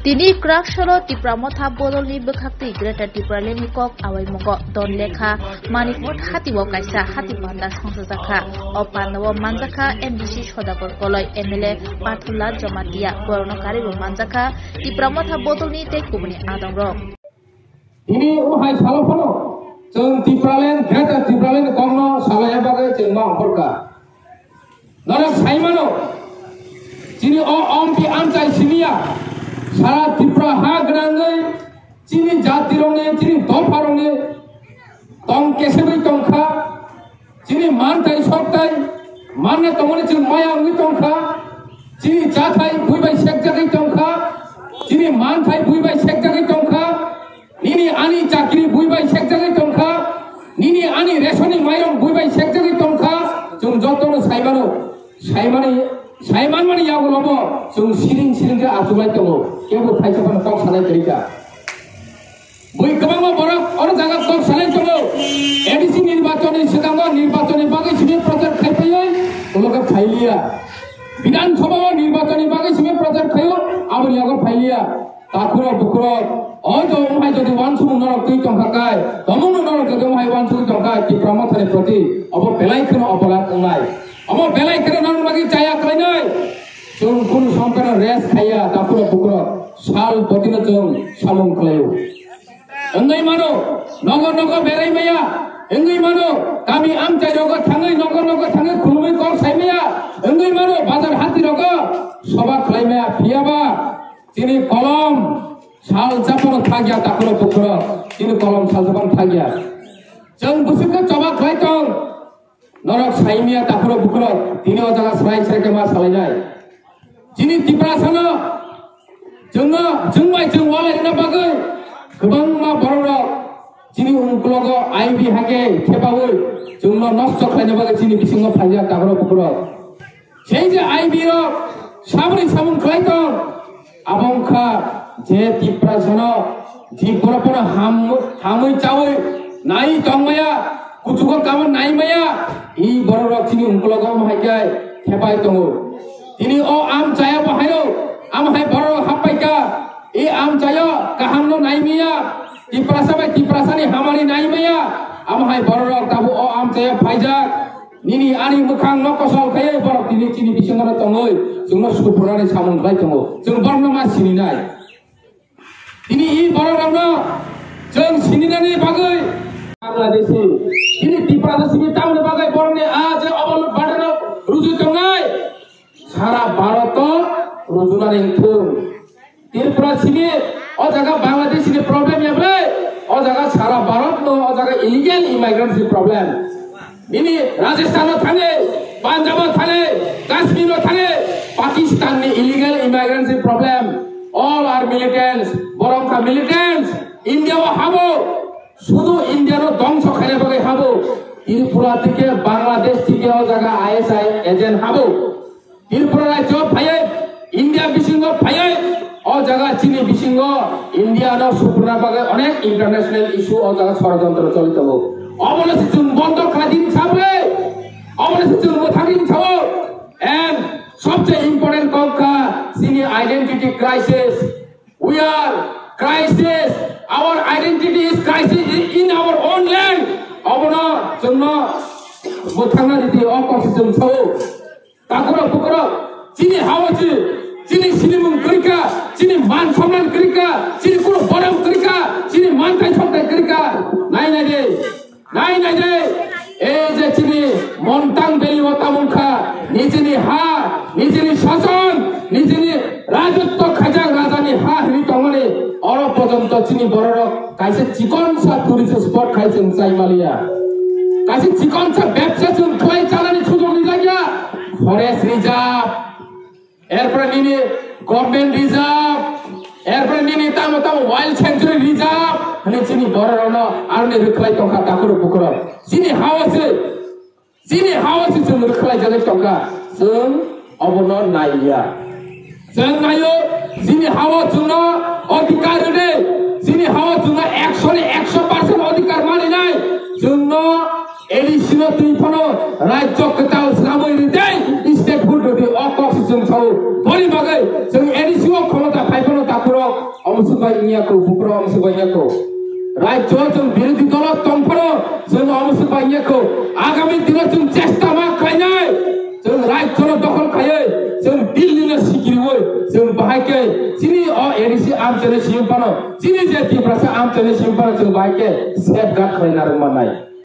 Tini krak solo tipra motha bodolni bekhakti Greater Tipraleni kok awai mongo don lekha manikmot hati wo kaisa hati panda sangsajaka opanawo manjaka MDC sodakor koloi MLA Pathullah Jamatia boronokari bo manjaka tipra motha bodolni tei kubuni adongrok ini uhai salopano jeng Tipralen Greater Tipralen kongno salaya bagai jeng ma horka narak saimano jini o ompi amcai sinia সারা ত্রিপুরা হাগ রাঙ্গে চিনি জাতি রঙে চিনি দফা রঙে তং কেসেবই টংখা চিনি মানতাই সবটাই মানে তমনে চিনি মায়াঙ্গি টংখা চিনি জাথাই বুইবাই শেখ জাগাই টংখা চিনি মানতাই বুইবাই শেখ জাগাই টংখা নিনি আনি চাকরি বুইবাই শেখ জাগাই টংখা নিনি আনি রেশনি মাইরং বুইবাই শেখ জাগাই টংখা जों যতনো সাইবানো সাইমানি Saiman mani yago lobo, jung siring ke ajulai tongo, kebo kaisa pan kok salai terika. Bui kebang mo borak, orang jaga kok salai tongo. Edisi nirbachoni sedanggo nirbachoni bagai simi prajar khai payo, uloga phailia. Bidan sabha nirbachoni bagai simi prajar khayo, abon yago phailia. Takuro bukuro, ojo umhai jodi wansung norok tui tongka kai, tomung norok jodi umhai wansung tongka ki pramothane proti, abo belai kono apolat ungai. Amo belai kena nang lagi caya kainai, jom kun sampai res kaya takuro bukro sal botina jom salung kelayu. Engai mano nogo berai maya, engai mano kami am cai rogo thangai nogo thangai kulumai kor sai maya, engai mano bazar hati rogo soba kelai maya piaba, sini kolom sal japon thagya takuro bukro, sini kolom sal japon thagya. Jom busuk coba kelai tong. Norok saimia takuro bukro tini ojaga serai sereke ma salai jini tipra sana jengmai jeng wale na bagai kebang ma borok jini ungklogo IB hage thepawoi jengno nosto khlaina bagai jini bisingo phaiya takuro bukro sei je IB ro sabri samung khlaitong abongkha je tipra sana ji borapona hamui chawoi nai tongmaya kuchukor kamon nai maya I borok chini ungklogo mahaikai thepai tongo ini o am chaya bahayo am hai borok hapaika I am chaya kahamno nai maya tiprasani hamari nai maya am hai borok tabu o am chaya phaijak nini ani mukhang nokosol khaye borok tini chini bisingara tongoi jungno supurani samung khai tongo jung borno ma sini nai ini I borokno jung sininani bagai Bangladeshi ini tipra sini tamu bagai borne aja awal badana rujuk tongai sara Bharat rujulan itu tipra sini o jaga Bangladesh ini problem ya bre o jaga sara Bharat no o jaga illegal immigrants problem ini Rajasthan thane Punjab thane Kashmir thane Pakistan ni illegal immigrants problem all are militants borongka militants India wa habo শুধু ইন্ডিয়ার ধ্বংস খাইলে বাগে হাবো ত্রিপুরা থেকে বাংলাদেশ থেকে ও জায়গা ISI agent হাবো Tripura রাজ্য ভাইয়ে ইন্ডিয়া বিসিংহ ভাইয়ে ও জায়গা চিনি বিসিংহ ইন্ডিয়া ন সুপুরা বাগে অনেক ইন্টারন্যাশনাল ইস্যু ও জায়গা ষড়যন্ত্র চলিত হবো অবলেছে চুন বন্ধ খাদিন ছাবরে অবলেছে চুন মোথাগিন ছাবো এন্ড সবচেয়ে ইম্পর্টেন্ট কথা চিনি identity crisis we are crisis our identity is crisis in our own land abono jongno mothangna riti okosisum chau takuro bukro chini hawachi chini silimung krika chini man samman krika chini kuno boram krika chini man tai choktai krika nai de ei je chini montang beli otamungkha nijini ha nijini শাসন nijini rajotto khajak rajani ha hri tongone oro পর্যন্ত চিনি বড় কাইছে চিকনসা tourist spot খাইছেন চাইমালিয়া কাইছে চিকনসা ব্যবসা চুন খয় চালানি সুযোগ নি লাগিয়া ফরেস্ট রিজার্ভ এরপর নিনি গভর্নমেন্ট রিজার্ভ এরপর নিনি তাম ওয়াইল্ড স্যাংচুরি রিজার্ভ মানে চিনি বড় রন আর নে রখলাই টঙ্কা তাকুর পুকুর চিনি হাওয়াসে চুন রখলাই জালে টঙ্কা जों অবন নাইয়া जों নাইও চিনি হাওয়া চুন অধিকার রে যিনি হাওয়া জন্য 100% অধিকার মানে নাই জন্য এলিশিনো তুই ফনো রাজ্য কতাল সামই দেই স্টেট ফুড দি অকসিজন ছাও বলি বাগে जों এলিশিও ক্ষমতা পাইবনো তাকুর borok amsubai inyako bukro amsubai inyako রাজ্য जों বিরোধী দল তংফর जों amsubai inyako আগামী দিনে जों চেষ্টা মা খাইনাই जों রাজ্য দখল খায় जों দিল্লিনে সিকিরিবই जों বাহাইকে চিনি অ এডিসি আমচনে সিমপানো চিনি যে ত্রিপুরা আমচনে সিমপানো जों বাহাইকে সেফগার্ড খাইনার মানাই